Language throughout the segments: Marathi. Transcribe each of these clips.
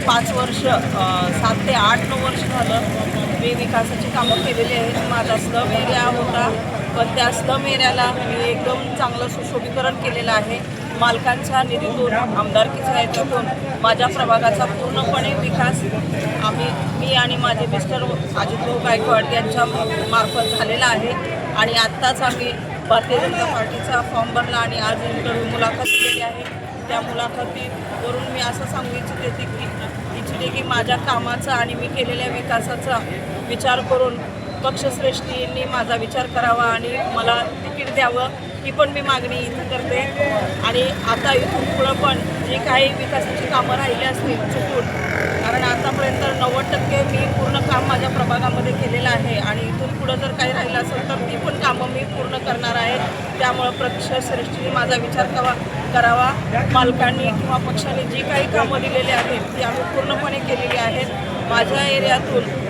5 वर्ष 7 ते 8-9 वर्ष झालं मी विकासाची कामं केलेली आहेत. माझा स्लम एरिया होता, पण त्या स्लम एरियाला मी एकदम चांगलं सुशोभीकरण केलेलं आहे. मालकांच्या निधीतून, आमदारकीच्या ह्याच्यातून माझ्या प्रभागाचा पूर्णपणे विकास मी आणि माझे मिस्टर अजितभाऊ गायकवाड यांच्या मार्फत झालेला आहे. आणि आत्ताच आम्ही भारतीय जनता पार्टीचा फॉर्म भरला आणि आज इंटरव्ह्यू मुलाखत केली आहे. त्या मुलाखतीवरून मी असं सांगू इच्छिते की माझ्या कामाचा आणि मी केलेल्या विकासाचा विचार करून पक्षश्रेष्ठींनी माझा विचार करावा आणि मला तिकीट द्यावं, ही पण मी मागणी इथं करते. आणि आता इथून पुढं पण जी काही विकासाची कामं राहिली असतील चुकून, कारण आतापर्यंत 90% मी पूर्ण काम माझ्या प्रभागामध्ये केलेलं आहे आणि इथून पुढं जर काही राहिलं असेल तर ती पण कामं मी पूर्ण करणार आहे. त्यामुळं पक्षश्रेष्ठींनी माझा विचार करावा. मालकांनी किंवा पक्षाने जी काही कामं दिलेली आहेत ती आम्ही पूर्णपणे केलेली आहेत. माझ्या एरियातून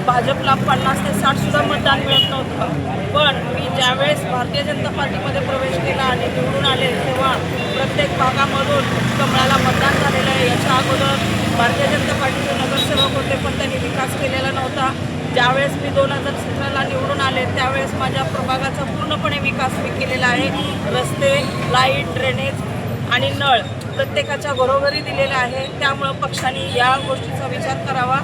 भाजपला 50 ते 60 मतदान मिळत नव्हतं, पण मी ज्यावेळेस भारतीय जनता पार्टीमध्ये प्रवेश केला आणि निवडून आले तेव्हा प्रत्येक भागामधून कमळाला मतदान झालेलं आहे. याच्या अगोदर भारतीय जनता पार्टीचे नगरसेवक होते, पण त्यांनी विकास केलेला नव्हता. ज्यावेळेस मी 2017ला निवडून आले त्यावेळेस माझ्या प्रभागाचा पूर्णपणे विकास मी केलेला आहे. रस्ते, लाईट, ड्रेनेज आणि नळ प्रत्येकाच्या घरोघरी दिलेला आहे. त्यामुळं पक्षाने या गोष्टीचा विचार करावा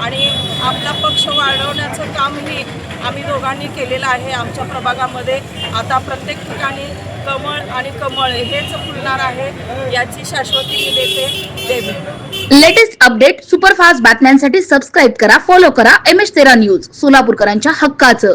आणि आपला पक्ष वाढवण्याचं कामही आम्ही दोघांनी केलेलं आहे. आमच्या प्रभागामध्ये आता प्रत्येक ठिकाणी कमळ आणि कमळ हेच फुलणार आहे, याची शाश्वती मी देते. लेटेस्ट अपडेट, सुपरफास्ट बातम्यांसाठी सबस्क्राईब करा, फॉलो करा MS13 न्यूज, सोलापूरकरांच्या हक्काचं.